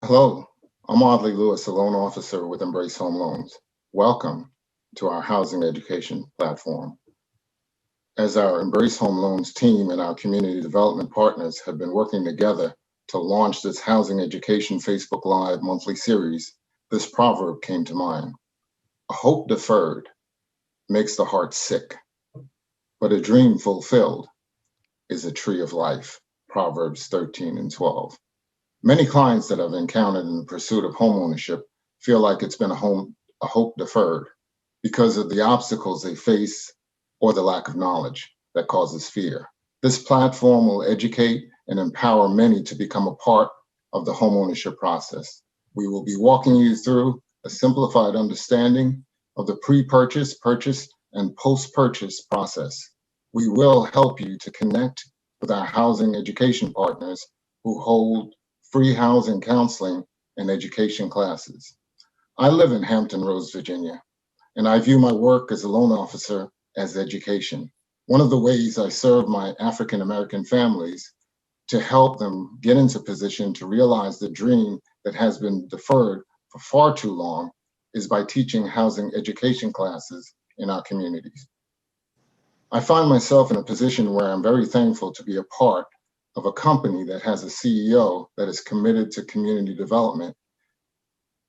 Hello, I'm Audley Lewis, a loan officer with Embrace Home Loans. Welcome to our housing education platform. As our Embrace Home Loans team and our community development partners have been working together to launch this housing education Facebook Live monthly series, this proverb came to mind. A hope deferred makes the heart sick, but a dream fulfilled is a tree of life. Proverbs 13 and 12. Many clients that I've encountered in the pursuit of homeownership feel like it's been a hope deferred because of the obstacles they face or the lack of knowledge that causes fear. This platform will educate and empower many to become a part of the homeownership process. We will be walking you through a simplified understanding of the pre-purchase, purchase, and post-purchase process. We will help you to connect with our housing education partners who hold free housing counseling and education classes. I live in Hampton Roads, Virginia, and I view my work as a loan officer as education. One of the ways I serve my African American families to help them get into position to realize the dream that has been deferred for far too long is by teaching housing education classes in our communities. I find myself in a position where I'm very thankful to be a part of a company that has a CEO that is committed to community development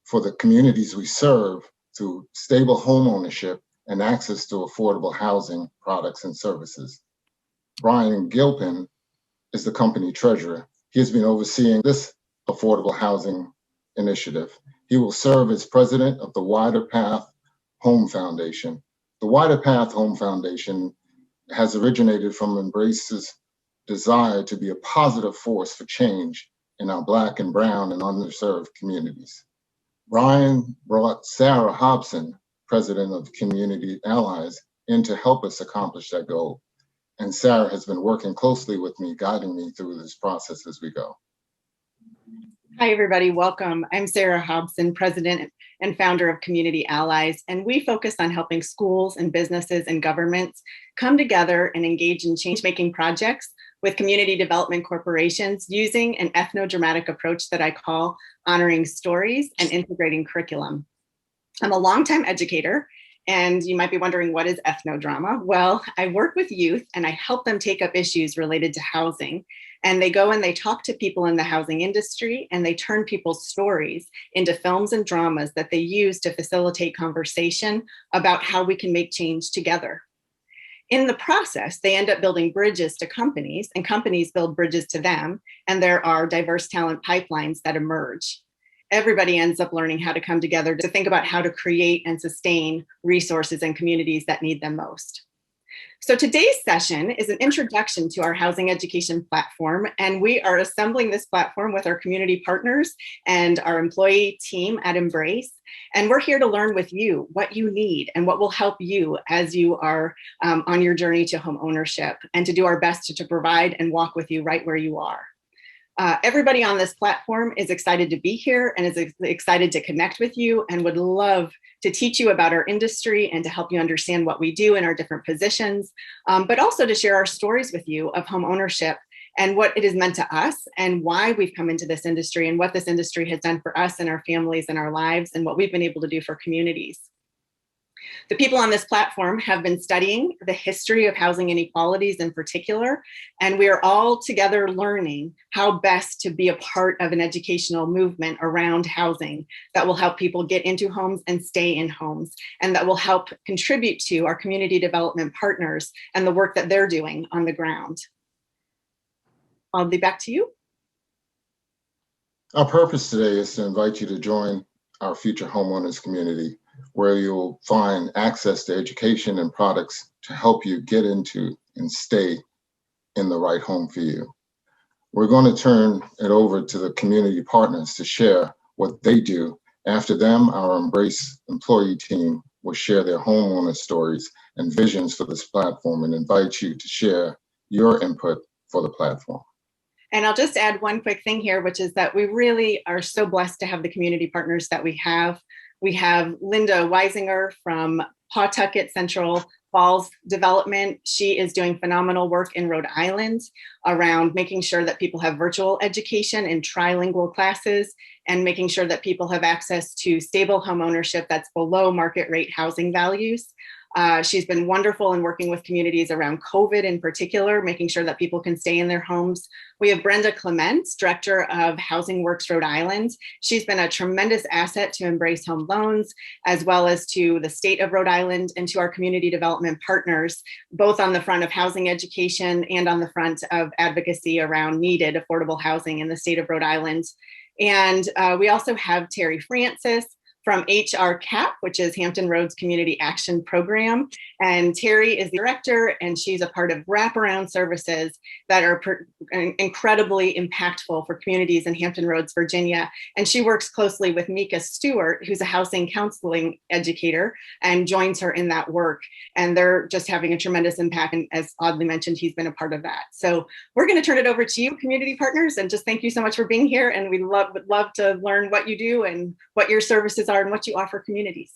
for the communities we serve through stable home ownership and access to affordable housing products and services. Brian Gilpin is the company treasurer. He has been overseeing this affordable housing initiative. He will serve as president of the Wider Path Home Foundation. The Wider Path Home Foundation has originated from Embrace's desire to be a positive force for change in our Black and Brown and underserved communities. Brian brought Sarah Hobson, president of Community Allies, in to help us accomplish that goal. And Sarah has been working closely with me, guiding me through this process as we go. Hi, everybody. Welcome. I'm Sarah Hobson, president and founder of Community Allies, and we focus on helping schools and businesses and governments come together and engage in change-making projects with community development corporations using an ethno-dramatic approach that I call honoring stories and integrating curriculum. I'm a longtime educator, and you might be wondering, what is ethnodrama? Well, I work with youth and I help them take up issues related to housing. And they go and they talk to people in the housing industry and they turn people's stories into films and dramas that they use to facilitate conversation about how we can make change together. In the process, they end up building bridges to companies and companies build bridges to them. And there are diverse talent pipelines that emerge. Everybody ends up learning how to come together to think about how to create and sustain resources and communities that need them most. So today's session is an introduction to our housing education platform, and we are assembling this platform with our community partners and our employee team at Embrace. And we're here to learn with you what you need and what will help you as you are on your journey to home ownership, and to do our best to provide and walk with you right where you are. Everybody on this platform is excited to be here and is excited to connect with you and would love to teach you about our industry and to help you understand what we do in our different positions, but also to share our stories with you of home ownership and what it has meant to us and why we've come into this industry and what this industry has done for us and our families and our lives and what we've been able to do for communities. The people on this platform have been studying the history of housing inequalities in particular, and we are all together learning how best to be a part of an educational movement around housing that will help people get into homes and stay in homes, and that will help contribute to our community development partners and the work that they're doing on the ground. I'll be back to you. Our purpose today is to invite you to join our future homeowners community, where you'll find access to education and products to help you get into and stay in the right home for you. We're going to turn it over to the community partners to share what they do. After them, our Embrace employee team will share their homeowner stories and visions for this platform and invite you to share your input for the platform. And I'll just add one quick thing here, which is that we really are so blessed to have the community partners that we have. We have Linda Weisinger from Pawtucket Central Falls development. She is doing phenomenal work in Rhode Island around making sure that people have virtual education and trilingual classes, and making sure that people have access to stable home ownership that's below market rate housing values. She's been wonderful in working with communities around COVID in particular, making sure that people can stay in their homes. We have Brenda Clement, Director of Housing Works Rhode Island. She's been a tremendous asset to Embrace Home Loans, as well as to the state of Rhode Island and to our community development partners, both on the front of housing education and on the front of advocacy around needed affordable housing in the state of Rhode Island. And we also have Terry Francis from HR CAP, which is Hampton Roads Community Action Program. And Terry is the director, and she's a part of wraparound services that are incredibly impactful for communities in Hampton Roads, Virginia. And she works closely with Mika Stewart, who's a housing counseling educator, and joins her in that work. And they're just having a tremendous impact. And as Audley mentioned, he's been a part of that. So we're going to turn it over to you, community partners, and just thank you so much for being here. And we would love to learn what you do and what your services are and what you offer communities.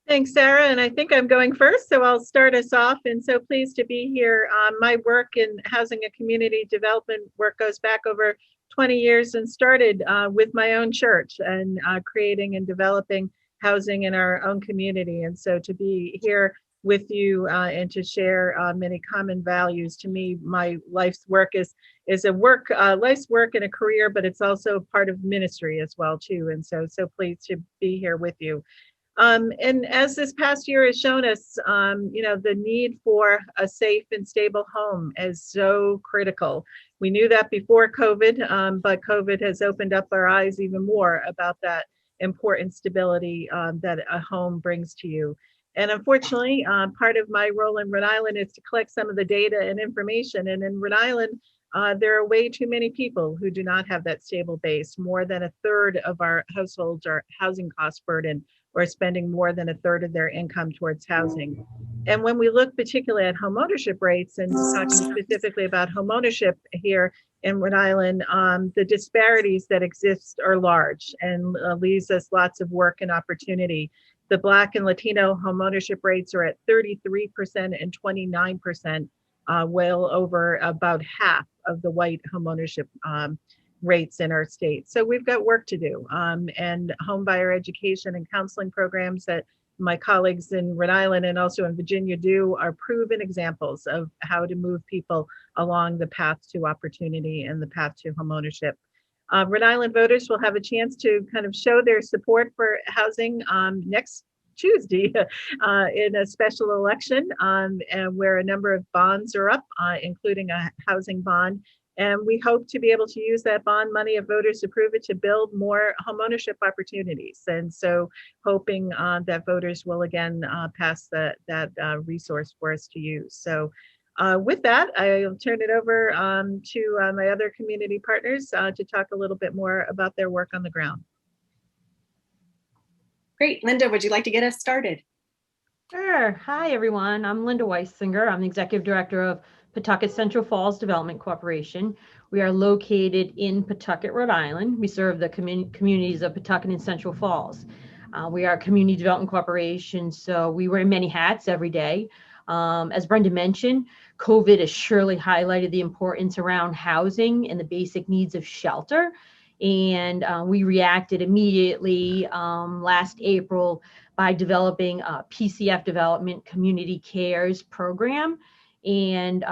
Thanks, Sarah. And I think I'm going first, so I'll start us off. And so pleased to be here. My work in housing and community development work goes back over 20 years and started with my own church and creating and developing housing in our own community. And so to be here with you and to share many common values, to me, my life's work is a work, life's work and a career, but it's also part of ministry as well too. And so pleased to be here with you. And as this past year has shown us, the need for a safe and stable home is so critical. We knew that before COVID, but COVID has opened up our eyes even more about that important stability that a home brings to you. And unfortunately, part of my role in Rhode Island is to collect some of the data and information. And in Rhode Island, there are way too many people who do not have that stable base. More than a third of our households are housing cost burden, or spending more than a third of their income towards housing. And when we look particularly at home ownership rates, and talking specifically about home ownership here in Rhode Island, the disparities that exist are large and leaves us lots of work and opportunity. The Black and Latino home ownership rates are at 33% and 29%, well over about half of the white home ownership rates in our state. So we've got work to do. And home buyer education and counseling programs that my colleagues in Rhode Island and also in Virginia do are proven examples of how to move people along the path to opportunity and the path to home ownership. Rhode Island voters will have a chance to kind of show their support for housing next Tuesday in a special election, and where a number of bonds are up, including a housing bond. And we hope to be able to use that bond money, if voters approve it, to build more homeownership opportunities. And so hoping that voters will again pass that resource for us to use. So with that, I'll turn it over to my other community partners to talk a little bit more about their work on the ground. Great. Linda, would you like to get us started? Sure. Hi, everyone. I'm Linda Weisinger. I'm the Executive Director of Pawtucket Central Falls Development Corporation. We are located in Pawtucket, Rhode Island. We serve the communities of Pawtucket and Central Falls. We are a community development corporation, so we wear many hats every day. As Brenda mentioned, COVID has surely highlighted the importance around housing and the basic needs of shelter. And we reacted immediately last April by developing a PCF Development Community Cares program. And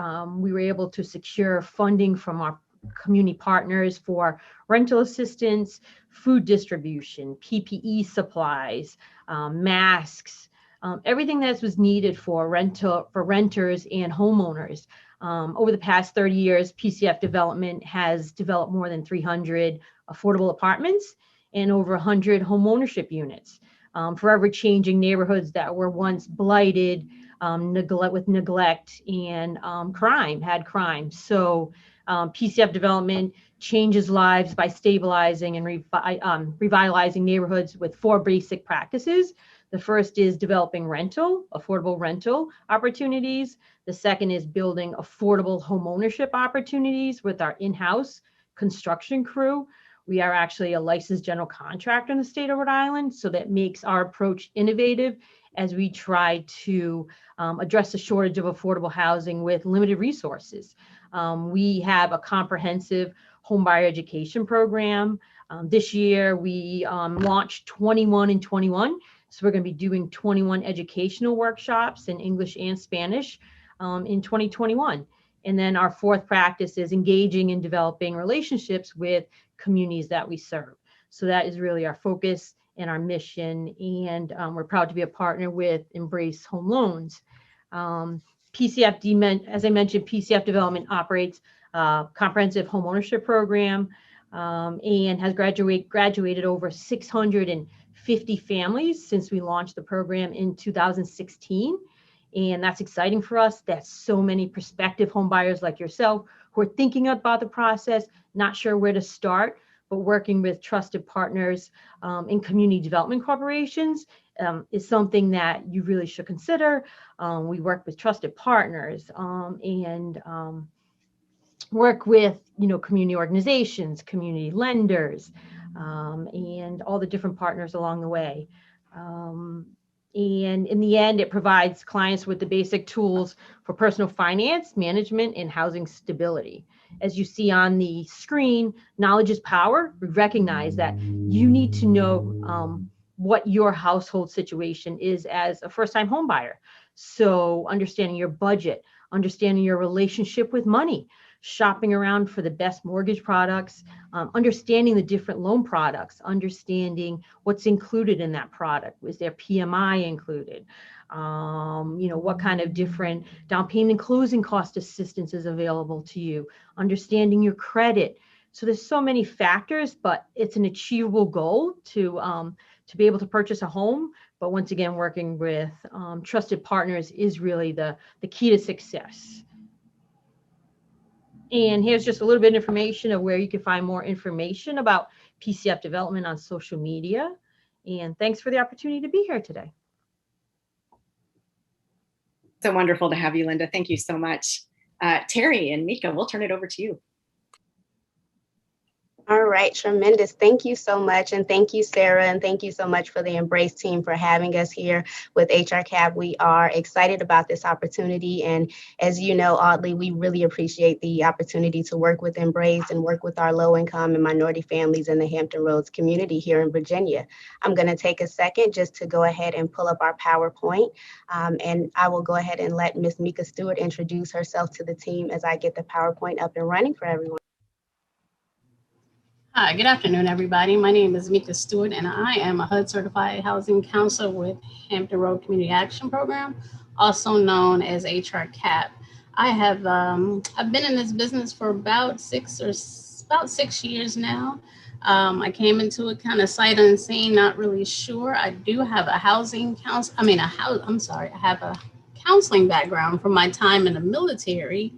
we were able to secure funding from our community partners for rental assistance, food distribution, PPE supplies, masks, everything that was needed for renters and homeowners. Over the past 30 years, PCF Development has developed more than 300 affordable apartments and over 100 homeownership units, forever changing neighborhoods that were once blighted, with neglect and crime. So PCF Development changes lives by stabilizing and revitalizing neighborhoods with 4 basic practices. The first is developing affordable rental opportunities. The second is building affordable homeownership opportunities with our in-house construction crew. We are actually a licensed general contractor in the state of Rhode Island, so that makes our approach innovative as we try to address the shortage of affordable housing with limited resources. We have a comprehensive homebuyer education program. This year, we launched 21 in 21. So we're going to be doing 21 educational workshops in English and Spanish in 2021. And then our fourth practice is engaging and developing relationships with communities that we serve. So that is really our focus and our mission. And we're proud to be a partner with Embrace Home Loans. PCF, as I mentioned, PCF Development operates a comprehensive homeownership program and has graduated over 650 families since we launched the program in 2016. And that's exciting for us. That's so many prospective home buyers like yourself who are thinking about the process, not sure where to start, but working with trusted partners in community development corporations is something that you really should consider. We work with trusted partners and work with, community organizations, community lenders, and all the different partners along the way. And in the end, it provides clients with the basic tools for personal finance management and housing stability. As you see on the screen, knowledge is power. We recognize that you need to know what your household situation is as a first-time home buyer. So understanding your budget, understanding your relationship with money, shopping around for the best mortgage products, understanding the different loan products, understanding what's included in that product. Was there PMI included? What kind of different down payment and closing cost assistance is available to you, understanding your credit. So there's so many factors, but it's an achievable goal to be able to purchase a home. But once again, working with trusted partners is really the key to success. And here's just a little bit of information of where you can find more information about PCF development on social media. And thanks for the opportunity to be here today. So wonderful to have you, Linda. Thank you so much. Terry and Mika, we'll turn it over to you. All right, tremendous. Thank you so much. And thank you, Sarah. And thank you so much for the Embrace team for having us here with HRCAP. We are excited about this opportunity. And as you know, Audley, we really appreciate the opportunity to work with Embrace and work with our low income and minority families in the Hampton Roads community here in Virginia. I'm going to take a second just to go ahead and pull up our PowerPoint. And I will go ahead and let Ms. Mika Stewart introduce herself to the team as I get the PowerPoint up and running for everyone. Hi, good afternoon, everybody. My name is Mika Stewart, and I am a HUD certified housing counselor with Hampton Road Community Action Program, also known as HRCAP. I have I've been in this business for about 6 years now. I came into it kind of sight unseen, not really sure. I do have a I have a counseling background from my time in the military.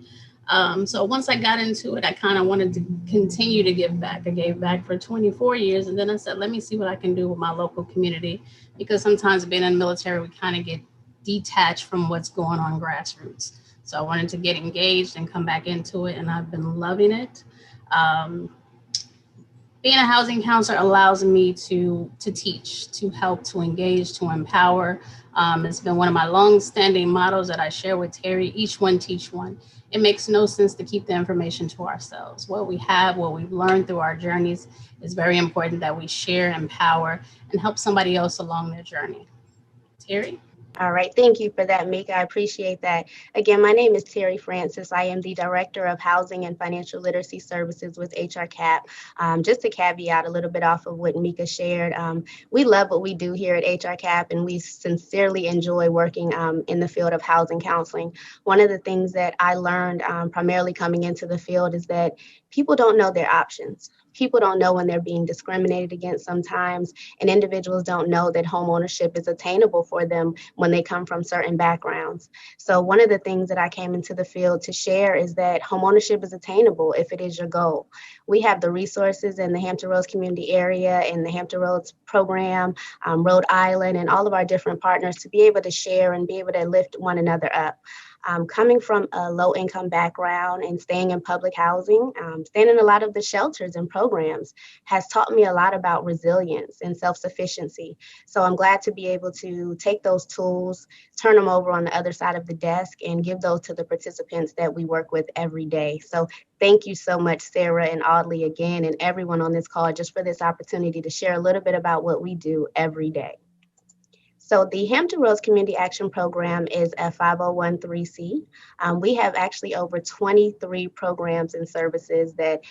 So once I got into it, I kind of wanted to continue to give back. I gave back for 24 years. And then I said, let me see what I can do with my local community, because sometimes being in the military, we kind of get detached from what's going on grassroots. So I wanted to get engaged and come back into it. And I've been loving it. Being a housing counselor allows me to teach, to help, to engage, to empower. It's been one of my long-standing mottos that I share with Terry: each one teach one. It makes no sense to keep the information to ourselves. What we have, what we've learned through our journeys is very important that we share, empower, and help somebody else along their journey. Terry? All right, thank you for that, Mika. I appreciate that. Again, my name is Terry Francis. I am the Director of Housing and Financial Literacy Services with HRCAP. Just to caveat a little bit off of what Mika shared, we love what we do here at HRCAP, and we sincerely enjoy working in the field of housing counseling. One of the things that I learned primarily coming into the field is that people don't know their options. People don't know when they're being discriminated against sometimes, and individuals don't know that home ownership is attainable for them when they come from certain backgrounds. So one of the things that I came into the field to share is that home ownership is attainable if it is your goal. We have the resources in the Hampton Roads community area, in the Hampton Roads program, Rhode Island, and all of our different partners to be able to share and be able to lift one another up. Coming from a low-income background and staying in public housing, staying in a lot of the shelters and programs has taught me a lot about resilience and self-sufficiency. So I'm glad to be able to take those tools, turn them over on the other side of the desk, and give those to the participants that we work with every day. So thank you so much, Sarah and Audley, again, and everyone on this call, just for this opportunity to share a little bit about what we do every day. So the Hampton Roads Community Action Program is a 501(c)(3). We have actually over 23 programs and services that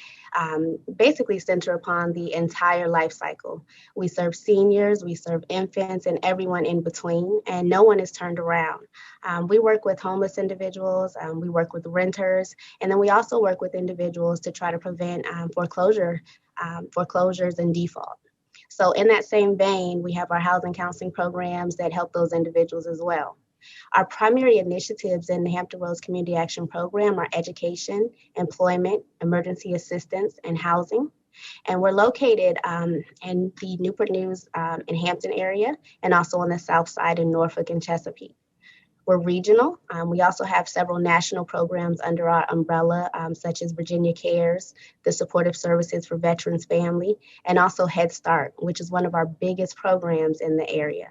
basically center upon the entire life cycle. We serve seniors, we serve infants, and everyone in between, and no one is turned around. We work with homeless individuals, we work with renters, and then we also work with individuals to try to prevent foreclosures and default. So in that same vein, we have our housing counseling programs that help those individuals as well. Our primary initiatives in the Hampton Roads Community Action Program are education, employment, emergency assistance, and housing. And we're located in the Newport News and Hampton area, and also on the South Side in Norfolk and Chesapeake. We're regional. We also have several national programs under our umbrella, such as Virginia Cares, the Supportive Services for Veterans Family, and also Head Start, which is one of our biggest programs in the area.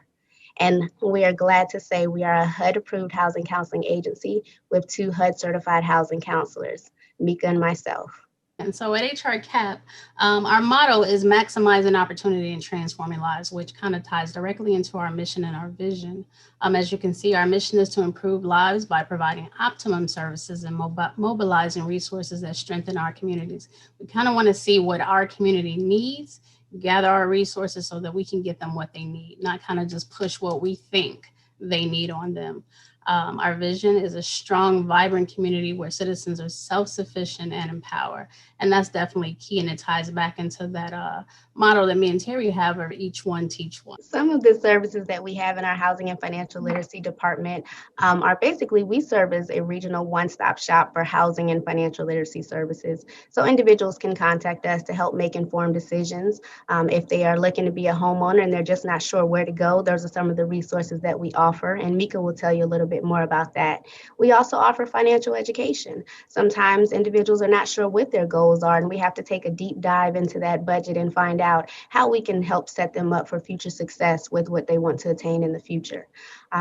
And we are glad to say we are a HUD-approved housing counseling agency with 2 HUD-certified housing counselors, Mika and myself. And so at HR CAP, our motto is maximizing opportunity and transforming lives, which kind of ties directly into our mission and our vision. As you can see, our mission is to improve lives by providing optimum services and mobilizing resources that strengthen our communities. We kind of want to see what our community needs, gather our resources so that we can get them what they need, not kind of just push what we think they need on them. Our vision is a strong, vibrant community where citizens are self-sufficient and empowered. And that's definitely key. And it ties back into that model that me and Terry have of each one teach one. Some of the services that we have in our housing and financial literacy department are basically, we serve as a regional one-stop shop for housing and financial literacy services. So individuals can contact us to help make informed decisions. If they are looking to be a homeowner and they're just not sure where to go, those are some of the resources that we offer. And Mika will tell you a little bit more about that. We also offer financial education. Sometimes individuals are not sure what their goals are, and we have to take a deep dive into that budget and find out how we can help set them up for future success with what they want to attain in the future.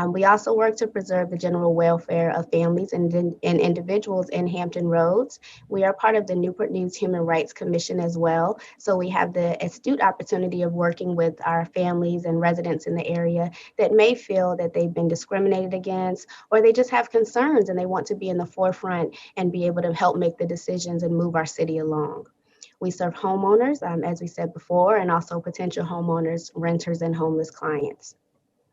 We also work to preserve the general welfare of families and individuals in Hampton Roads. We are part of the Newport News Human Rights Commission as well. So we have the astute opportunity of working with our families and residents in the area that may feel that they've been discriminated against, or they just have concerns and they want to be in the forefront and be able to help make the decisions and move our city along. We serve homeowners, as we said before, and also potential homeowners, renters, and homeless clients.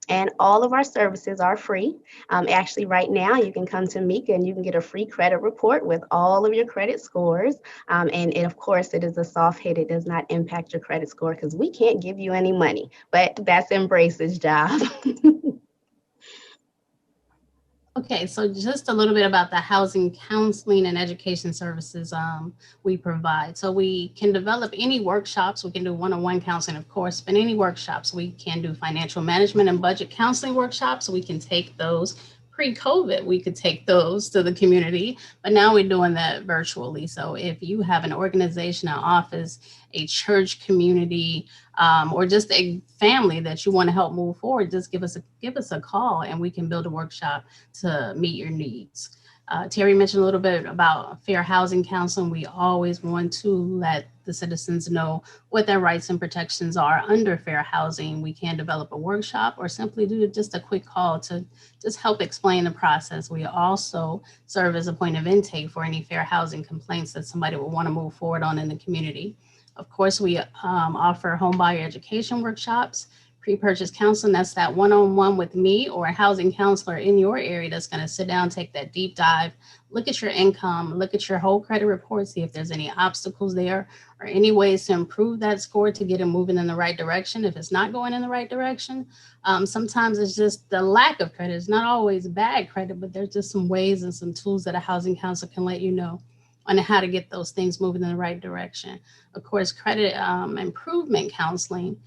And all of our services are free. Actually, right now, you can come to Mika and you can get a free credit report with all of your credit scores. And of course, it is a soft hit. It does not impact your credit score because we can't give you any money, but that's Embrace's job. Okay, so just a little bit about the housing counseling and education services we provide. So we can develop any workshops. We can do one-on-one counseling, of course, but any workshops. We can do financial management and budget counseling workshops. We can take those. Pre-COVID, we could take those to the community, but now we're doing that virtually. So if you have an organization, an office, a church community, or just a family that you want to help move forward, just give us a call and we can build a workshop to meet your needs. Terry mentioned a little bit about fair housing counseling. We always want to let the citizens know what their rights and protections are under fair housing. We can develop a workshop or simply do just a quick call to just help explain the process. We also serve as a point of intake for any fair housing complaints that somebody would want to move forward on in the community. Of course, we offer home buyer education workshops, pre-purchase counseling. That's that one-on-one with me or a housing counselor in your area that's going to sit down, take that deep dive, look at your income, look at your whole credit report, see if there's any obstacles there or any ways to improve that score to get it moving in the right direction. If it's not going in the right direction, sometimes it's just the lack of credit. It's not always bad credit, but there's just some ways and some tools that a housing counselor can let you know on how to get those things moving in the right direction. Of course, credit improvement counseling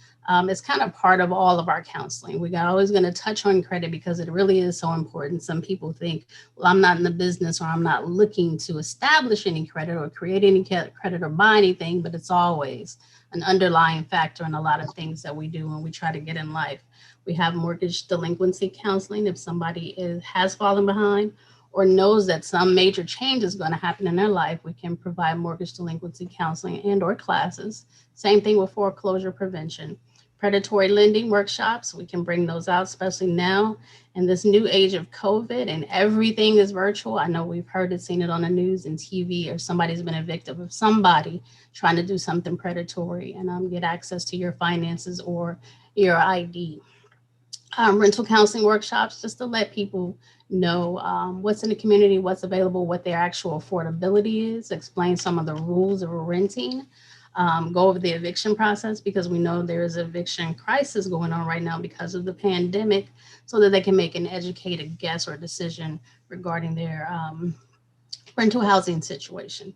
is kind of part of all of our counseling. We're always going to touch on credit because it really is so important. Some people think, well, I'm not in the business, or I'm not looking to establish any credit or create any credit or buy anything, but it's always an underlying factor in a lot of things that we do when we try to get in life. We have mortgage delinquency counseling if somebody has fallen behind or knows that some major change is going to happen in their life. We can provide mortgage delinquency counseling and or classes. Same thing with foreclosure prevention. Predatory lending workshops, we can bring those out, especially now in this new age of COVID and everything is virtual. I know we've heard it, seen it on the news and TV, or somebody's been a victim of somebody trying to do something predatory and get access to your finances or your ID. Rental counseling workshops, just to let people know what's in the community, what's available, what their actual affordability is, explain some of the rules of renting. Go over the eviction process, because we know there is an eviction crisis going on right now because of the pandemic, so that they can make an educated guess or decision regarding their rental housing situation.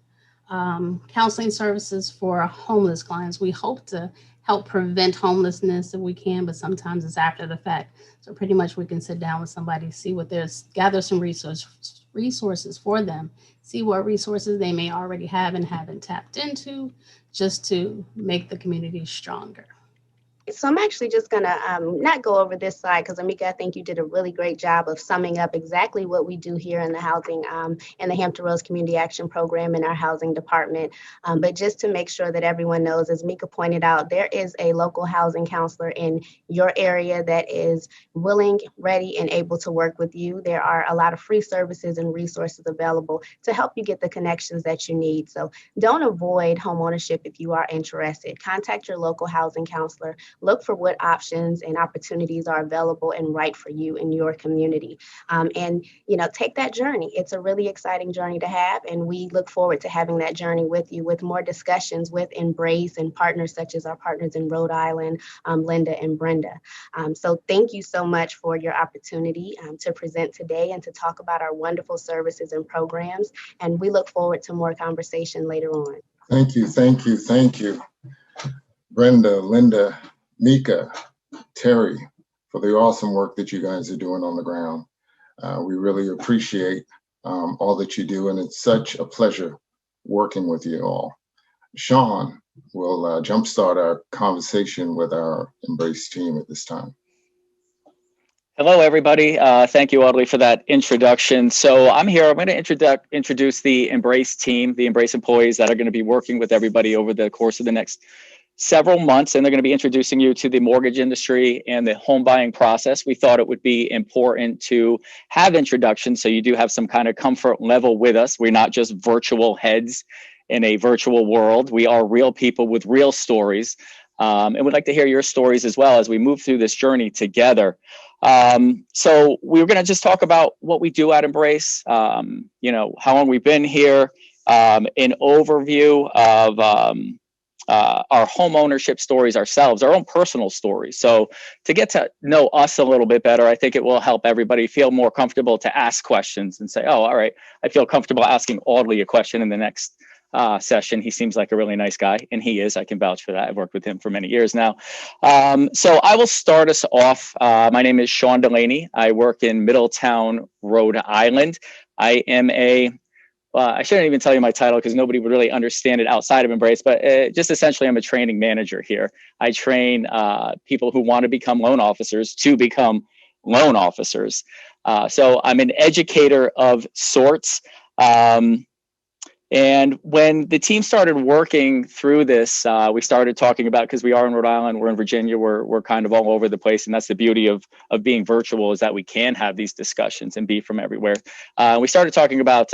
Counseling services for homeless clients. We hope to help prevent homelessness if we can, but sometimes it's after the fact. So pretty much we can sit down with somebody, see what there's, gather some resources for them, see what resources they may already have and haven't tapped into, just to make the community stronger. So I'm actually just going to not go over this slide, because Amika, I think you did a really great job of summing up exactly what we do here in the housing in the Hampton Roads Community Action Program in our housing department. But just to make sure that everyone knows, as Mika pointed out, there is a local housing counselor in your area that is willing, ready, and able to work with you. There are a lot of free services and resources available to help you get the connections that you need. So don't avoid homeownership if you are interested. Contact your local housing counselor. Look for what options and opportunities are available and right for you in your community. And, take that journey. It's a really exciting journey to have. And we look forward to having that journey with you, with more discussions with Embrace and partners such as our partners in Rhode Island, Linda and Brenda. So thank you so much for your opportunity to present today and to talk about our wonderful services and programs. And we look forward to more conversation later on. Thank you, thank you, thank you. Brenda, Linda, Mika, Terry, for the awesome work that you guys are doing on the ground. We really appreciate all that you do, and it's such a pleasure working with you all. Sean will jumpstart our conversation with our Embrace team at this time. Hello, everybody. Thank you, Audley, for that introduction. So I'm here. I'm going to introduce the Embrace team, the Embrace employees that are going to be working with everybody over the course of the next several months, and they're going to be introducing you to the mortgage industry and the home buying process. We thought it would be important to have introductions so you do have some kind of comfort level with us. We're not just virtual heads in a virtual world. We are real people with real stories, and we'd like to hear your stories as well as we move through this journey together. So we're going to just talk about what we do at Embrace, how long we've been here, an overview of our home ownership stories ourselves, our own personal stories. So to get to know us a little bit better, I think it will help everybody feel more comfortable to ask questions and say, oh, all right, I feel comfortable asking Audley a question in the next session. He seems like a really nice guy, and he is. I can vouch for that. I've worked with him for many years now. So I will start us off. My name is Sean Delaney. I work in Middletown, Rhode Island. I am I shouldn't even tell you my title because nobody would really understand it outside of Embrace, but just essentially I'm a training manager here. I train people who want to become loan officers to become loan officers. So I'm an educator of sorts. And when the team started working through this, we started talking about, because we are in Rhode Island, we're in Virginia, we're kind of all over the place. And that's the beauty of being virtual, is that we can have these discussions and be from everywhere. We started talking about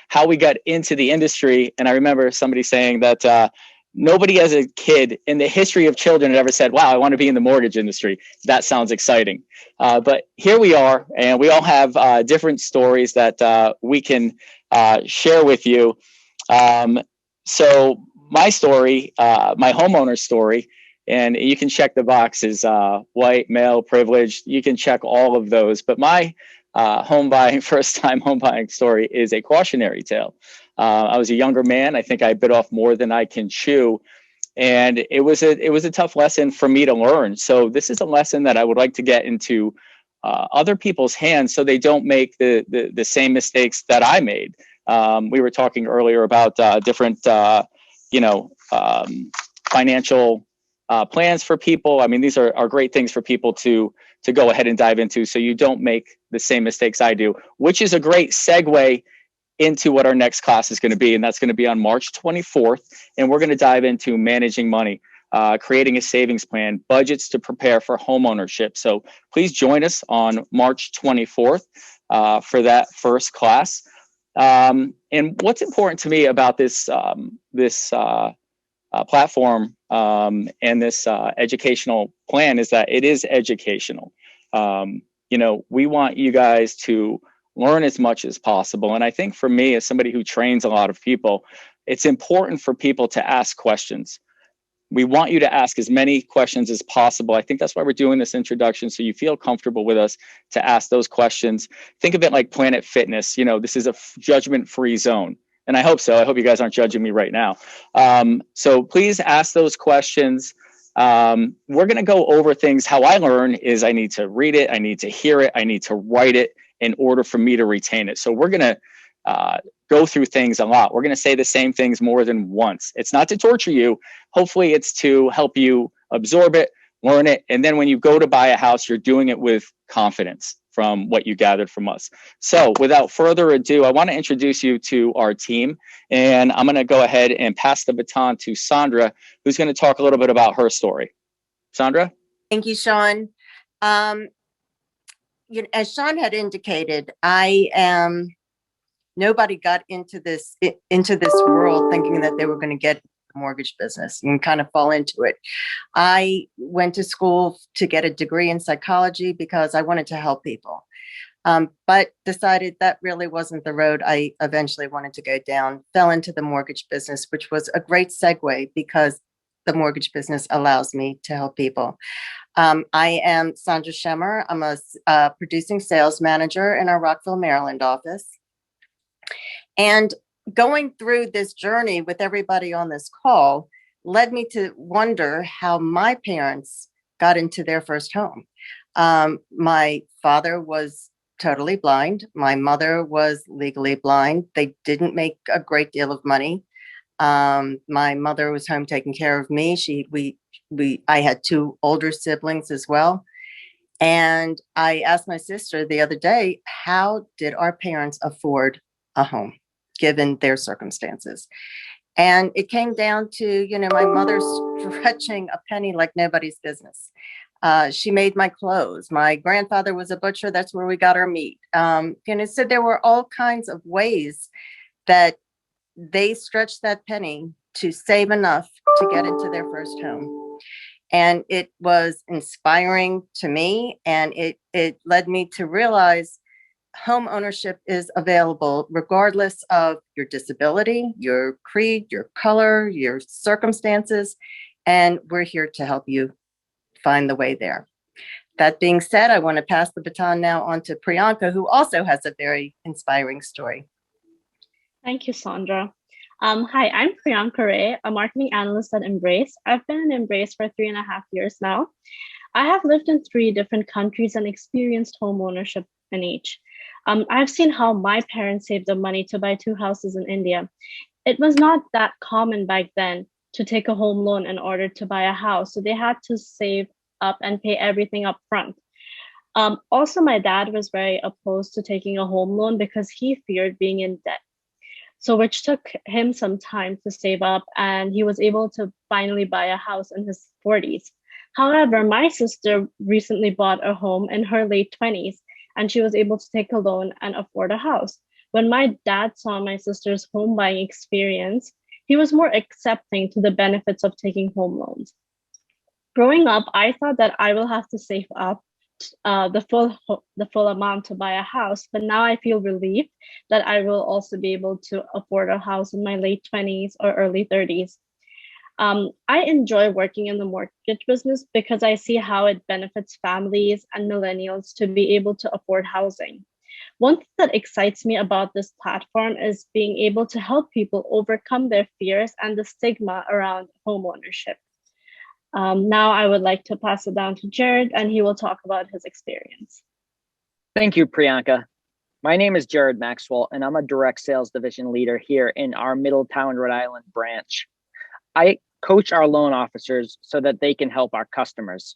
how we got into the industry. And I remember somebody saying that nobody as a kid in the history of children had ever said, wow, I want to be in the mortgage industry. That sounds exciting. But here we are, and we all have different stories that we can share with you. So my story, my homeowner story, and you can check the boxes, white, male, privileged, you can check all of those. But my first time home buying story is a cautionary tale. I was a younger man. I think I bit off more than I can chew. And it was a tough lesson for me to learn. So this is a lesson that I would like to get into other people's hands so they don't make the same mistakes that I made. We were talking earlier about different, financial plans for people. I mean, these are great things for people to go ahead and dive into so you don't make the same mistakes I do, which is a great segue into what our next class is going to be. And that's going to be on March 24th. And we're going to dive into managing money, creating a savings plan, budgets to prepare for homeownership. So please join us on March 24th for that first class. And what's important to me about this platform and this educational plan is that it is educational. We want you guys to learn as much as possible. And I think for me, as somebody who trains a lot of people, it's important for people to ask questions. We want you to ask as many questions as possible. I think that's why we're doing this introduction, so you feel comfortable with us to ask those questions. Think of it like Planet Fitness. This is a judgment-free zone. And I hope so. I hope you guys aren't judging me right now. So please ask those questions. We're going to go over things. How I learn is I need to read it. I need to hear it. I need to write it in order for me to retain it. So we're going to go through things a lot. We're going to say the same things more than once. It's not to torture you. Hopefully it's to help you absorb it, learn it. And then when you go to buy a house, you're doing it with confidence from what you gathered from us. So without further ado, I want to introduce you to our team. And I'm going to go ahead and pass the baton to Sandra, who's going to talk a little bit about her story. Sandra? Thank you, Sean. As Sean had indicated, nobody got into this world thinking that they were going to get a mortgage business and kind of fall into it. I went to school to get a degree in psychology because I wanted to help people, but decided that really wasn't the road I eventually wanted to go down. Fell into the mortgage business, which was a great segue because the mortgage business allows me to help people. I am Sandra Schemmer. I'm a producing sales manager in our Rockville, Maryland office. And going through this journey with everybody on this call led me to wonder how my parents got into their first home. My father was totally blind. My mother was legally blind. They didn't make a great deal of money. My mother was home taking care of me. I had two older siblings as well. And I asked my sister the other day, how did our parents afford a home given their circumstances? And it came down to, my mother stretching a penny like nobody's business. She made my clothes. My grandfather was a butcher. That's where we got our meat. So there were all kinds of ways that they stretched that penny to save enough to get into their first home. And it was inspiring to me. And it led me to realize home ownership is available regardless of your disability, your creed, your color, your circumstances. And we're here to help you find the way there. That being said, I want to pass the baton now on to Priyanka, who also has a very inspiring story. Thank you, Sandra. Hi, I'm Priyanka Ray, a marketing analyst at Embrace. I've been in Embrace for 3.5 years now. I have lived in 3 different countries and experienced home ownership in each. I've seen how my parents saved up money to buy 2 houses in India. It was not that common back then to take a home loan in order to buy a house, so they had to save up and pay everything up front. Also, my dad was very opposed to taking a home loan because he feared being in debt. So which took him some time to save up, and he was able to finally buy a house in his 40s. However, my sister recently bought a home in her late 20s, and she was able to take a loan and afford a house. When my dad saw my sister's home buying experience, he was more accepting to the benefits of taking home loans. Growing up, I thought that I will have to save up the full amount to buy a house, but now I feel relieved that I will also be able to afford a house in my late 20s or early 30s. I enjoy working in the mortgage business because I see how it benefits families and millennials to be able to afford housing. One thing that excites me about this platform is being able to help people overcome their fears and the stigma around homeownership. Now I would like to pass it down to Jared, and he will talk about his experience. Thank you, Priyanka. My name is Jared Maxwell, and I'm a direct sales division leader here in our Middletown, Rhode Island branch. I coach our loan officers so that they can help our customers.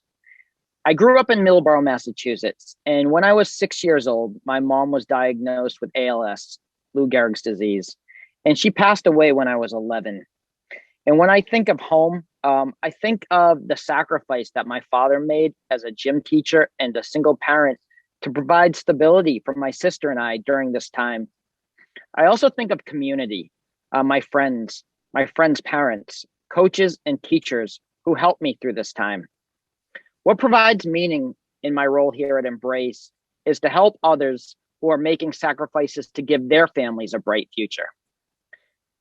I grew up in Middleborough, Massachusetts, and when I was 6 years old, my mom was diagnosed with ALS, Lou Gehrig's disease, and she passed away when I was 11. And when I think of home, I think of the sacrifice that my father made as a gym teacher and a single parent to provide stability for my sister and I during this time. I also think of community, my friends' parents, coaches, and teachers who helped me through this time. What provides meaning in my role here at Embrace is to help others who are making sacrifices to give their families a bright future.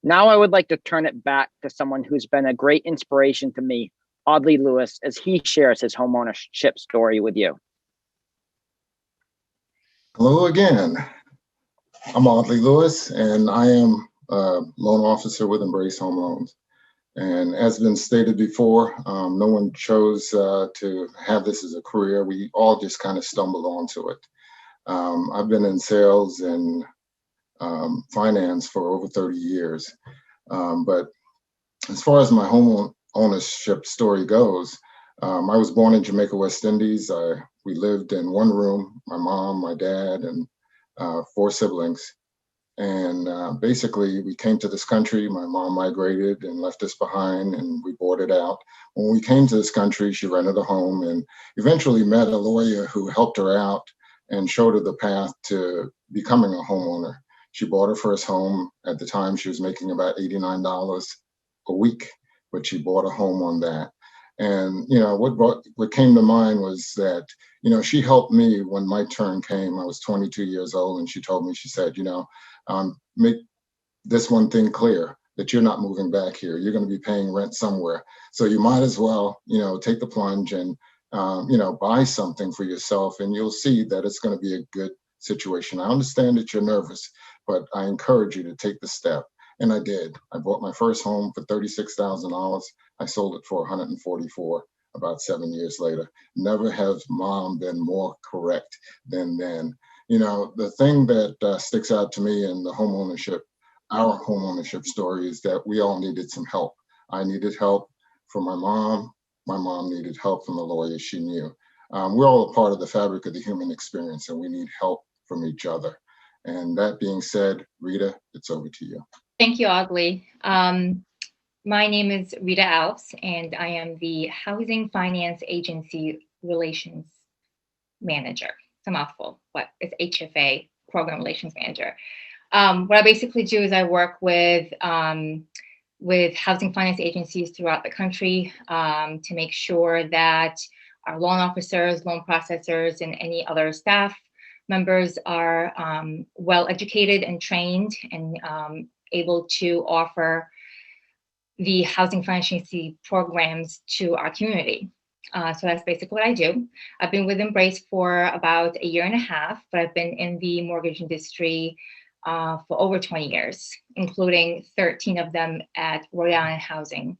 Now I would like to turn it back to someone who's been a great inspiration to me, Audley Lewis, as he shares his homeownership story with you. Hello again. I'm Audley Lewis, and I am a loan officer with Embrace Home Loans. And as been stated before, no one chose to have this as a career. We all just kind of stumbled onto it. I've been in sales and finance for over 30 years. But as far as my home ownership story goes, I was born in Jamaica, West Indies. We lived in one room, my mom, my dad, and 4 siblings. And basically, we came to this country. My mom migrated and left us behind, and we bought it out. When we came to this country, she rented a home and eventually met a lawyer who helped her out and showed her the path to becoming a homeowner. She bought her first home. At the time, she was making about $89 a week, but she bought a home on that. And, you know, what came to mind was that, you know, she helped me when my turn came. I was 22 years old, and she told me, she said, you know, make this one thing clear, that you're not moving back here. You're going to be paying rent somewhere. So you might as well, you know, take the plunge and, you know, buy something for yourself, and you'll see that it's going to be a good situation. I understand that you're nervous, but I encourage you to take the step. And I did. I bought my first home for $36,000. I sold it for $144,000 about 7 years later. Never has mom been more correct than then. You know, the thing that sticks out to me in the homeownership, our homeownership story, is that we all needed some help. I needed help from my mom. My mom needed help from the lawyer she knew. We're all a part of the fabric of the human experience, and we need help from each other. And that being said, Rita, it's over to you. Thank you, Audley. My name is Rita Alves, and I am the Housing Finance Agency Relations Manager. It's a mouthful, but it's HFA, Program Relations Manager. What I basically do is I work with housing finance agencies throughout the country to make sure that our loan officers, loan processors, and any other staff members are well educated and trained and able to offer the housing finance agency programs to our community. So that's basically what I do. I've been with Embrace for about 1.5 years, but I've been in the mortgage industry for over 20 years, including 13 of them at Rhode Island Housing.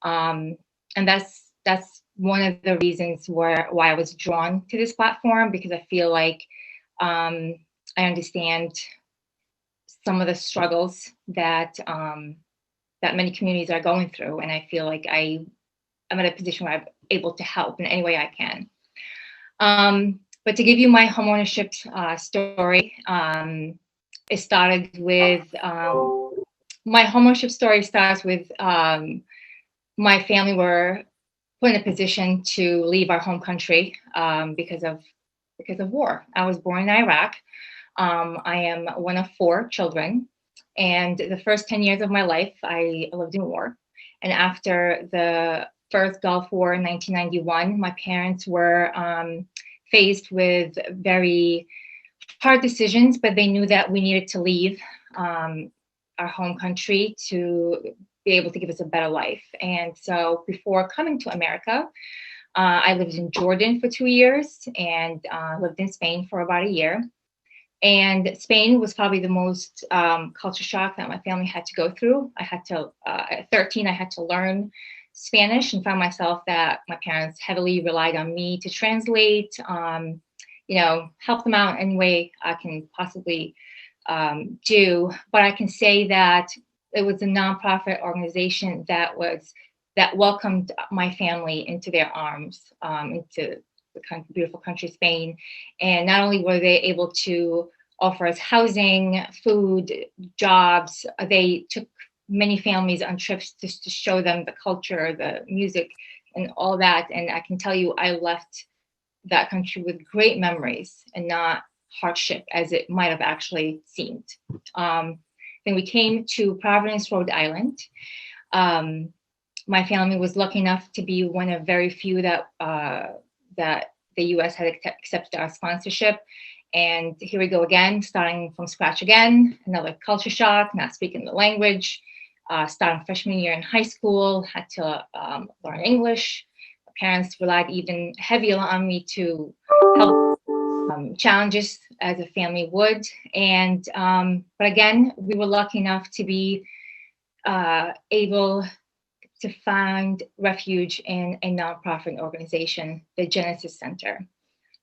And that's one of the reasons why I was drawn to this platform, because I feel like I understand some of the struggles that many communities are going through, and I feel like I'm at a position where I'm able to help in any way I can. But to give you my homeownership story, it started with my homeownership story starts with my family were put in a position to leave our home country because of war. I was born in Iraq. I am one of 4 children, and the first 10 years of my life, I lived in war. And after the first Gulf War in 1991, my parents were faced with very hard decisions, but they knew that we needed to leave our home country to be able to give us a better life. And so before coming to America, I lived in Jordan for 2 years and lived in Spain for about 1 year. And Spain was probably the most culture shock that my family had to go through. I had to, at 13, I had to learn Spanish and found myself that my parents heavily relied on me to translate, help them out any way I can possibly do. But I can say that it was a nonprofit organization that welcomed my family into their arms, into the beautiful country, Spain. And not only were they able to offer us housing, food, jobs, they took many families on trips just to show them the culture, the music, and all that. And I can tell you, I left that country with great memories and not hardship as it might have actually seemed. Then we came to Providence, Rhode Island. My family was lucky enough to be one of very few that the U.S. had accepted our sponsorship. And here we go again, starting from scratch again, another culture shock, not speaking the language, starting freshman year in high school, had to learn English. My parents relied even heavier on me to help challenges as a family would. And, but again, we were lucky enough to be able to find refuge in a nonprofit organization, the Genesis Center.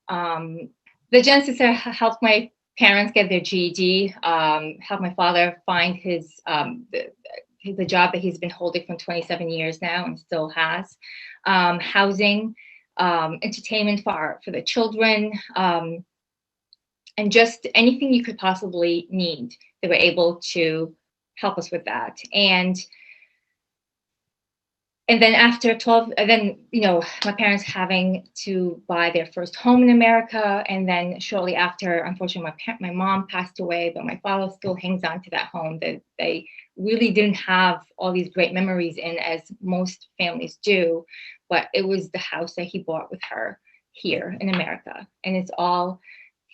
The Genesis Center helped my parents get their GED, helped my father find the job that he's been holding for 27 years now and still has, housing, entertainment for the children, and just anything you could possibly need. They were able to help us with that. And then after 12, my parents having to buy their first home in America. And then shortly after, unfortunately, my mom passed away, but my father still hangs on to that home that they really didn't have all these great memories in, as most families do. But it was the house that he bought with her here in America. And it's all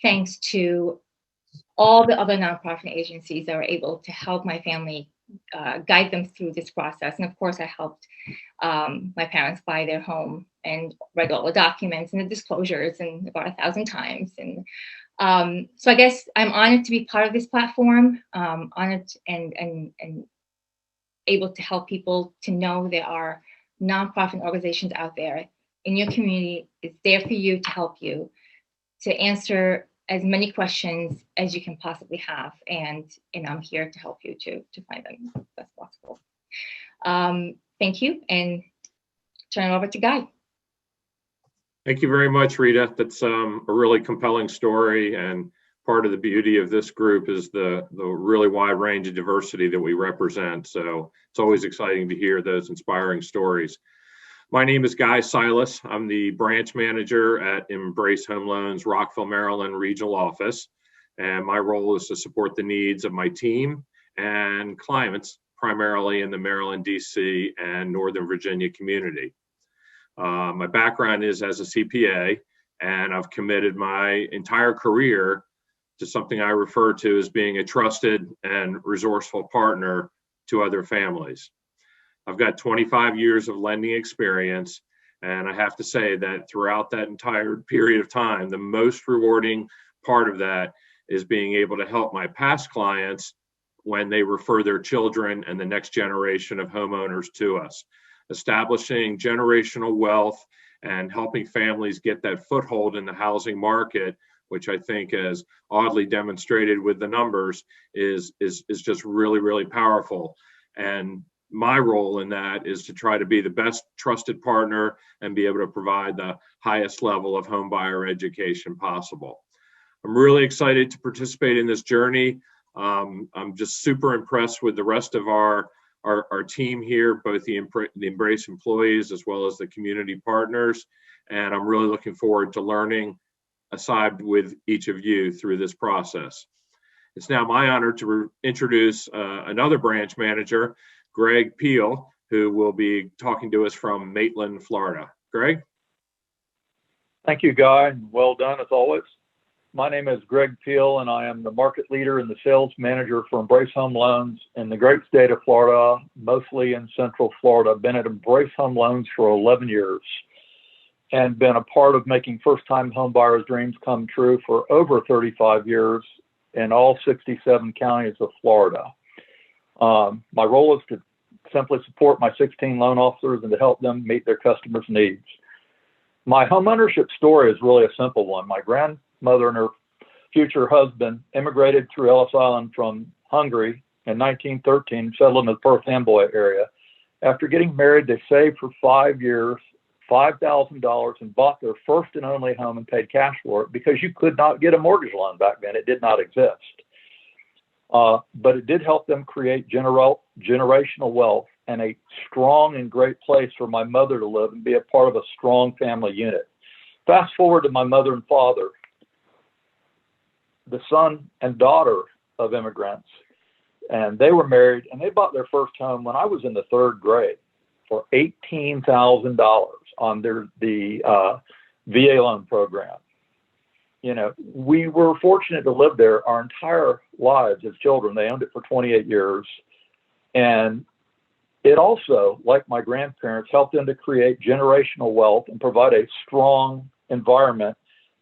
thanks to all the other nonprofit agencies that were able to help my family guide them through this process. And of course, I helped my parents buy their home and read all the documents and the disclosures and about 1,000 times. And so I guess I'm honored to be part of this platform, honored and able to help people to know there are nonprofit organizations out there in your community. It's there for you, to help you, to answer as many questions as you can possibly have, and I'm here to help you to find them as best possible. Thank you, and turn it over to Guy. Thank you very much, Rita. That's a really compelling story, and part of the beauty of this group is the really wide range of diversity that we represent. So it's always exciting to hear those inspiring stories. My name is Guy Silas. I'm the branch manager at Embrace Home Loans Rockville, Maryland regional office. And my role is to support the needs of my team and clients, primarily in the Maryland, DC, and Northern Virginia community. My background is as a CPA, and I've committed my entire career to something I refer to as being a trusted and resourceful partner to other families. I've got 25 years of lending experience, and I have to say that throughout that entire period of time, the most rewarding part of that is being able to help my past clients when they refer their children and the next generation of homeowners to us, establishing generational wealth and helping families get that foothold in the housing market, which I think, as oddly demonstrated with the numbers, is just really, really powerful. And my role in that is to try to be the best trusted partner and be able to provide the highest level of home buyer education possible. I'm really excited to participate in this journey. I'm just super impressed with the rest of our team here, both the Embrace employees as well as the community partners. And I'm really looking forward to learning aside with each of you through this process. It's now my honor to introduce another branch manager, Greg Peel, who will be talking to us from Maitland, Florida. Greg? Thank you, Guy, and well done as always. My name is Greg Peel, and I am the market leader and the sales manager for Embrace Home Loans in the great state of Florida, mostly in Central Florida. I've been at Embrace Home Loans for 11 years and been a part of making first-time home buyers' dreams come true for over 35 years, in all 67 counties of Florida. My role is to simply support my 16 loan officers and to help them meet their customers' needs. My homeownership story is really a simple one. My grandmother and her future husband immigrated through Ellis Island from Hungary in 1913, settled in the Perth Amboy area. After getting married, they saved for 5 years, $5,000, and bought their first and only home and paid cash for it because you could not get a mortgage loan back then. It did not exist. But it did help them create generational wealth and a strong and great place for my mother to live and be a part of a strong family unit. Fast forward to my mother and father, the son and daughter of immigrants, and they were married and they bought their first home when I was in the 3rd grade for $18,000 on the VA loan program. You know, we were fortunate to live there our entire lives as children. They owned it for 28 years. And it also, like my grandparents, helped them to create generational wealth and provide a strong environment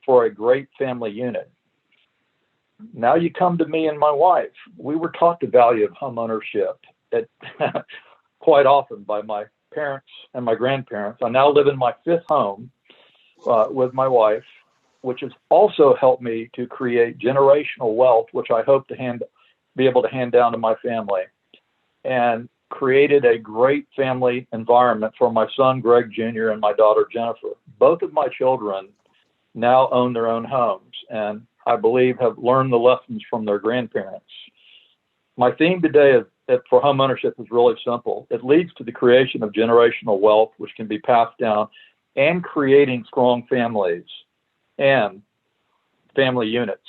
for a great family unit. Now you come to me and my wife. We were taught the value of homeownership quite often by my parents and my grandparents. I now live in my 5th home with my wife, which has also helped me to create generational wealth, which I hope to be able to hand down to my family, and created a great family environment for my son, Greg Jr., and my daughter, Jennifer. Both of my children now own their own homes, and I believe have learned the lessons from their grandparents. My theme today for homeownership is really simple. It leads to the creation of generational wealth, which can be passed down, and creating strong families and family units.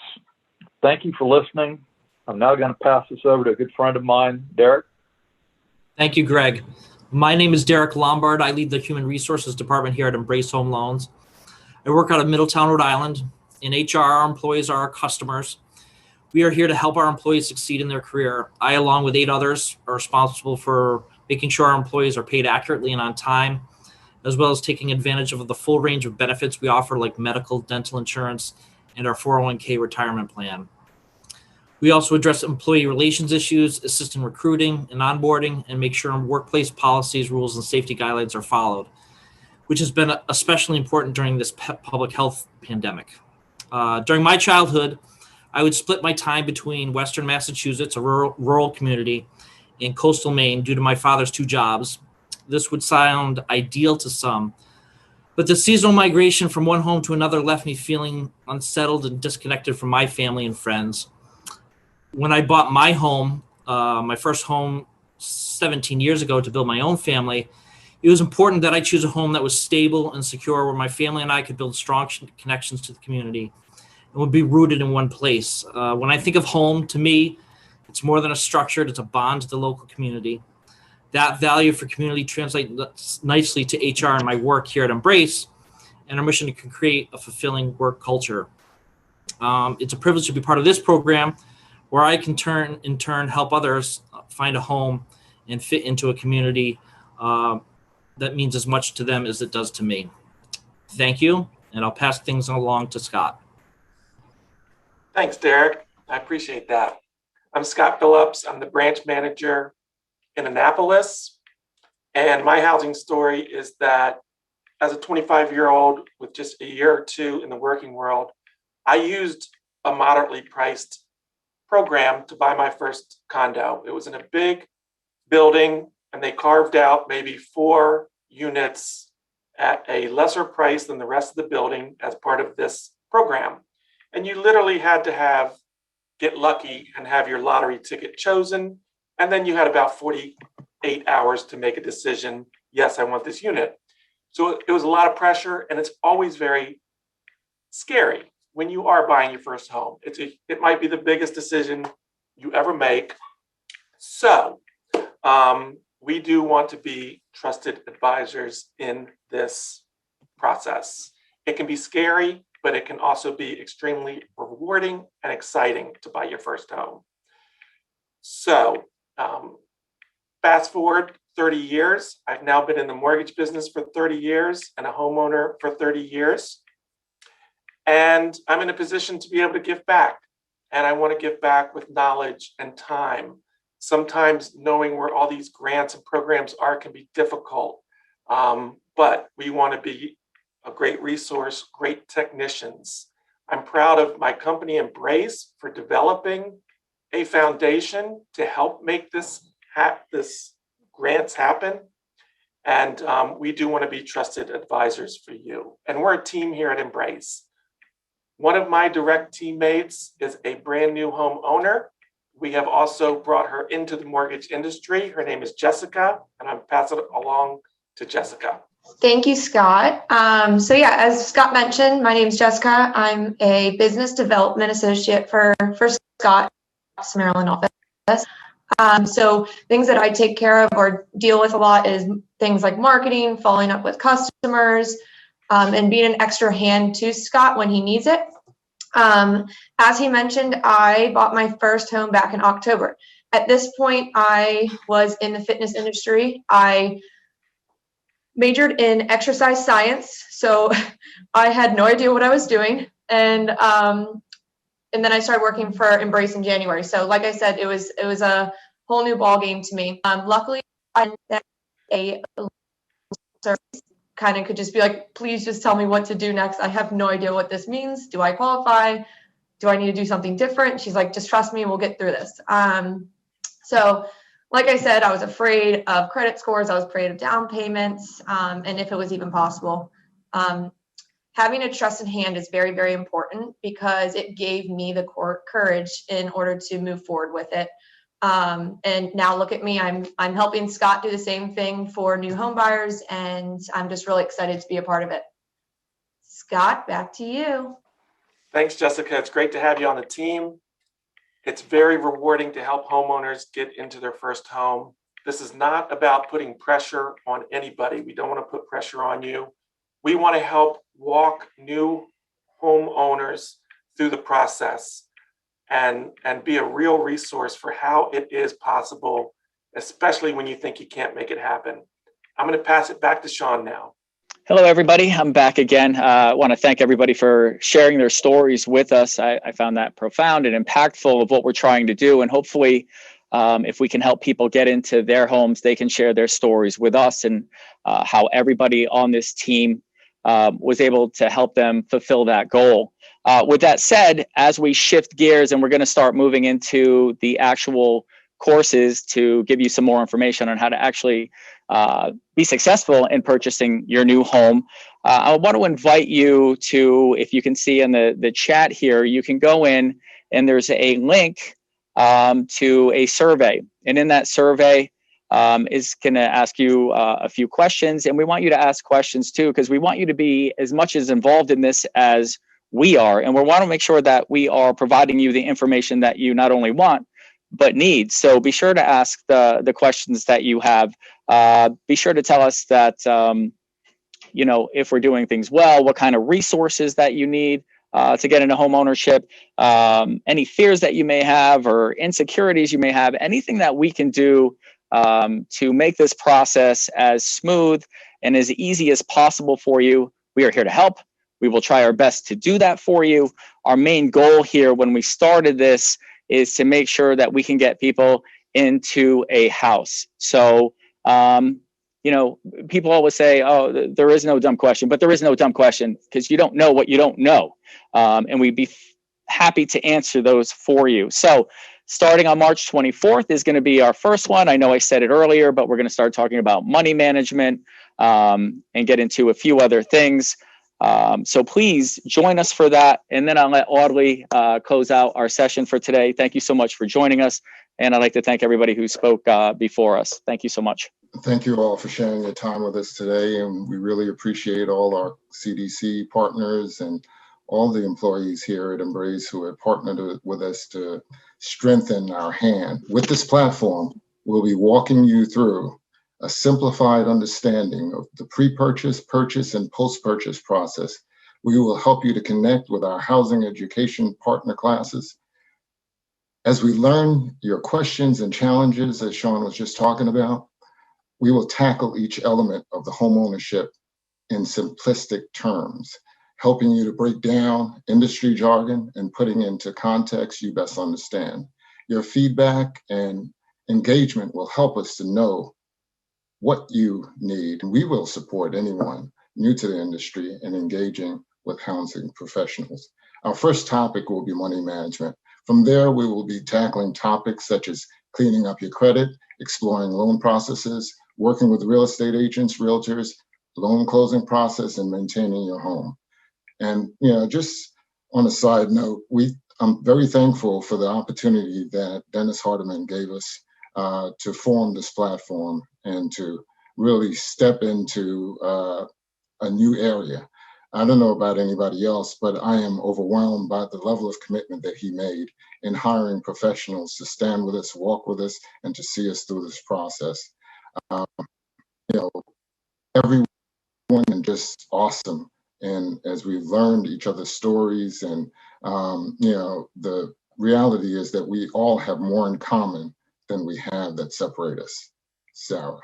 Thank you for listening. I'm now going to pass this over to a good friend of mine, Derek. Thank you, Greg. My name is Derek Lombard. I lead the Human Resources Department here at Embrace Home Loans. I work out of Middletown, Rhode Island. In HR, our employees are our customers. We are here to help our employees succeed in their career. I, along with 8 others, are responsible for making sure our employees are paid accurately and on time, as well as taking advantage of the full range of benefits we offer, like medical, dental insurance, and our 401k retirement plan. We also address employee relations issues, assist in recruiting and onboarding, and make sure workplace policies, rules, and safety guidelines are followed, which has been especially important during this public health pandemic. During my childhood, I would split my time between Western Massachusetts, a rural community, and coastal Maine due to my father's 2 jobs. This would sound ideal to some, but the seasonal migration from one home to another left me feeling unsettled and disconnected from my family and friends. When I bought my home, my first home 17 years ago to build my own family, it was important that I choose a home that was stable and secure, where my family and I could build strong connections to the community and would be rooted in one place. When I think of home, to me, it's more than a structure, it's a bond to the local community. That value for community translates nicely to HR and my work here at Embrace and our mission to create a fulfilling work culture. It's a privilege to be part of this program where I can in turn help others find a home and fit into a community that means as much to them as it does to me. Thank you, and I'll pass things along to Scott. Thanks, Derek. I appreciate that. I'm Scott Phillips. I'm the branch manager in Annapolis, and my housing story is that as a 25-year-old with just a year or 2 in the working world, I used a moderately priced program to buy my first condo. It was in a big building, and they carved out maybe 4 units at a lesser price than the rest of the building as part of this program. And you literally had to get lucky and have your lottery ticket chosen. And then you had about 48 hours to make a decision. Yes, I want this unit. So it was a lot of pressure, and it's always very scary when you are buying your first home. It might be the biggest decision you ever make. So we do want to be trusted advisors in this process. It can be scary, but it can also be extremely rewarding and exciting to buy your first home. So fast forward 30 years. I've now been in the mortgage business for 30 years and a homeowner for 30 years. And I'm in a position to be able to give back. and I want to give back with knowledge and time. Sometimes knowing where all these grants and programs are can be difficult, but we want to be a great resource, great technicians. I'm proud of my company Embrace for developing a foundation to help make this grants happen. And we do want to be trusted advisors for you. And we're a team here at Embrace. One of my direct teammates is a brand new homeowner. We have also brought her into the mortgage industry. Her name is Jessica, and I'm passing it along to Jessica. Thank you, Scott. So yeah, as Scott mentioned, my name is Jessica. I'm a business development associate for Scott's Maryland office. So things that I take care of or deal with a lot is things like marketing, following up with customers, and being an extra hand to Scott when he needs it. As he mentioned, I bought my first home back in October. At this point, I was in the fitness industry. I majored in exercise science, so I had no idea what I was doing. And then I started working for Embrace in January. So like I said, it was a whole new ball game to me. Luckily, I had a service kind of could just be like, please just tell me what to do next. I have no idea what this means. Do I qualify? Do I need to do something different? She's like, just trust me, we'll get through this. So like I said, I was afraid of credit scores. I was afraid of down payments, and if it was even possible. Having a trusted hand is very, very important because it gave me the courage in order to move forward with it. And now look at me, I'm helping Scott do the same thing for new home buyers, and I'm just really excited to be a part of it. Scott, back to you. Thanks, Jessica. It's great to have you on the team. It's very rewarding to help homeowners get into their first home. This is not about putting pressure on anybody. We don't want to put pressure on you. We want to help walk new homeowners through the process and be a real resource for how it is possible, especially when you think you can't make it happen. I'm going to pass it back to Sean now. Hello, everybody. I'm back again. I want to thank everybody for sharing their stories with us. I found that profound and impactful of what we're trying to do. And hopefully, if we can help people get into their homes, they can share their stories with us and how everybody on this team was able to help them fulfill that goal. With that said, as we shift gears and we're going to start moving into the actual courses to give you some more information on how to actually be successful in purchasing your new home, I want to invite you to, if you can see in the chat here, you can go in and there's a link to a survey. And in that survey is going to ask you a few questions. And we want you to ask questions too, because we want you to be as much as involved in this as we are. And we want to make sure that we are providing you the information that you not only want, but need. So be sure to ask the questions that you have. Be sure to tell us that, if we're doing things well, what kind of resources that you need to get into home ownership, any fears that you may have or insecurities you may have, anything that we can do to make this process as smooth and as easy as possible for you. We are here to help. We will try our best to do that for you. Our main goal here when we started this is to make sure that we can get people into a house. So, people always say, oh, there is no dumb question, but there is no dumb question because you don't know what you don't know. And we'd be happy to answer those for you. So starting on March 24th is going to be our first one. I know I said it earlier, but we're going to start talking about money management and get into a few other things. So please join us for that. And then I'll let Audley close out our session for today. Thank you so much for joining us. And I'd like to thank everybody who spoke before us. Thank you so much. Thank you all for sharing your time with us today. And we really appreciate all our CDC partners and all the employees here at Embrace who have partnered with us to strengthen our hand. With this platform, we'll be walking you through a simplified understanding of the pre-purchase, purchase, and post-purchase process. We will help you to connect with our housing education partner classes. As we learn your questions and challenges, as Sean was just talking about, we will tackle each element of the homeownership in simplistic terms, helping you to break down industry jargon and putting into context you best understand. Your feedback and engagement will help us to know what you need. We will support anyone new to the industry and engaging with housing professionals. Our first topic will be money management. From there, we will be tackling topics such as cleaning up your credit, exploring loan processes, working with real estate agents, realtors, loan closing process, and maintaining your home. And just on a side note, I'm very thankful for the opportunity that Dennis Hardiman gave us to form this platform and to really step into a new area. I don't know about anybody else, but I am overwhelmed by the level of commitment that he made in hiring professionals to stand with us, walk with us, and to see us through this process. Everyone is just awesome. And as we've learned each other's stories, and the reality is that we all have more in common than we have that separate us. Sarah.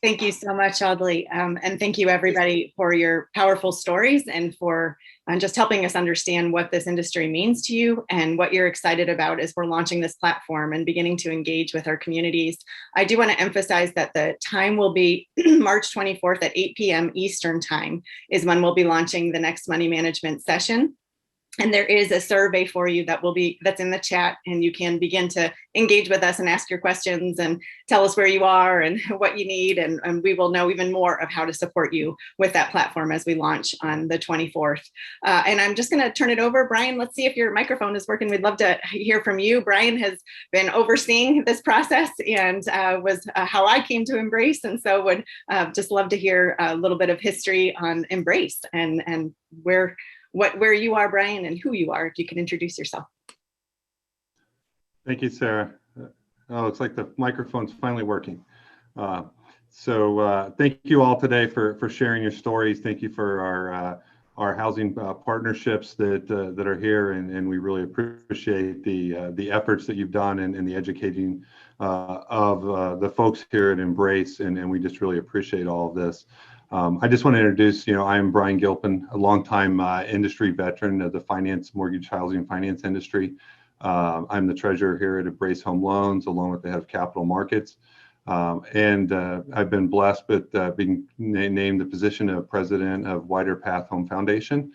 Thank you so much, Audley. And thank you, everybody, for your powerful stories and for just helping us understand what this industry means to you and what you're excited about as we're launching this platform and beginning to engage with our communities. I do want to emphasize that the time will be March 24th at 8 p.m. Eastern time is when we'll be launching the next money management session. And there is a survey for you that's in the chat, and you can begin to engage with us and ask your questions and tell us where you are and what you need. And we will know even more of how to support you with that platform as we launch on the 24th. And I'm just going to turn it over. Brian, let's see if your microphone is working. We'd love to hear from you. Brian has been overseeing this process and was how I came to Embrace. And so would just love to hear a little bit of history on Embrace and where you are, Brian, and who you are, if you can introduce yourself. Thank you, Sarah. Oh, looks like the microphone's finally working. So thank you all today for sharing your stories. Thank you for our housing partnerships that are here, and we really appreciate the efforts that you've done and the educating of the folks here at Embrace, and we just really appreciate all of this. I just want to introduce, I'm Brian Gilpin, a longtime industry veteran of the mortgage housing finance industry. I'm the treasurer here at Embrace Home Loans, along with the head of capital markets. And I've been blessed with being named the position of president of Wider Path Home Foundation.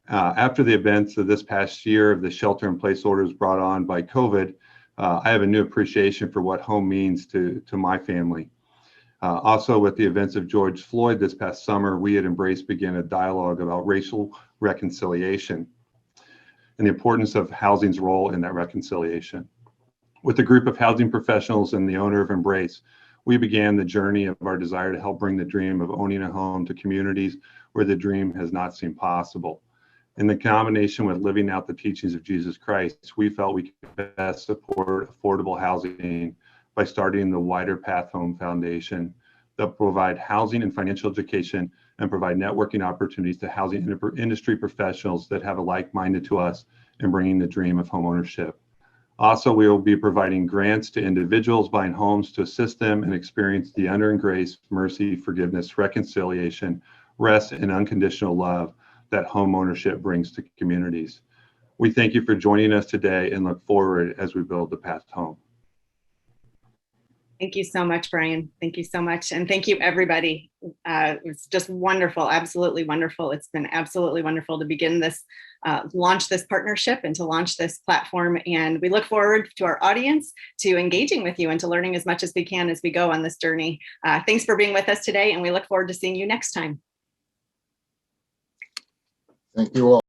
After the events of this past year of the shelter-in-place orders brought on by COVID, I have a new appreciation for what home means to my family. Also, with the events of George Floyd this past summer, we at Embrace began a dialogue about racial reconciliation and the importance of housing's role in that reconciliation. With a group of housing professionals and the owner of Embrace, we began the journey of our desire to help bring the dream of owning a home to communities where the dream has not seemed possible. In the combination with living out the teachings of Jesus Christ, we felt we could best support affordable housing by starting the Wider Path Home Foundation that provide housing and financial education and provide networking opportunities to housing industry professionals that have a like-minded to us in bringing the dream of homeownership. Also, we will be providing grants to individuals buying homes to assist them and experience the unearned grace, mercy, forgiveness, reconciliation, rest, and unconditional love that homeownership brings to communities. We thank you for joining us today and look forward as we build the path home. Thank you so much, Brian. Thank you so much. And thank you, everybody. It's just wonderful, absolutely wonderful. It's been absolutely wonderful to begin this, launch this partnership and to launch this platform. And we look forward to our audience to engaging with you and to learning as much as we can as we go on this journey. Thanks for being with us today, and we look forward to seeing you next time. Thank you all.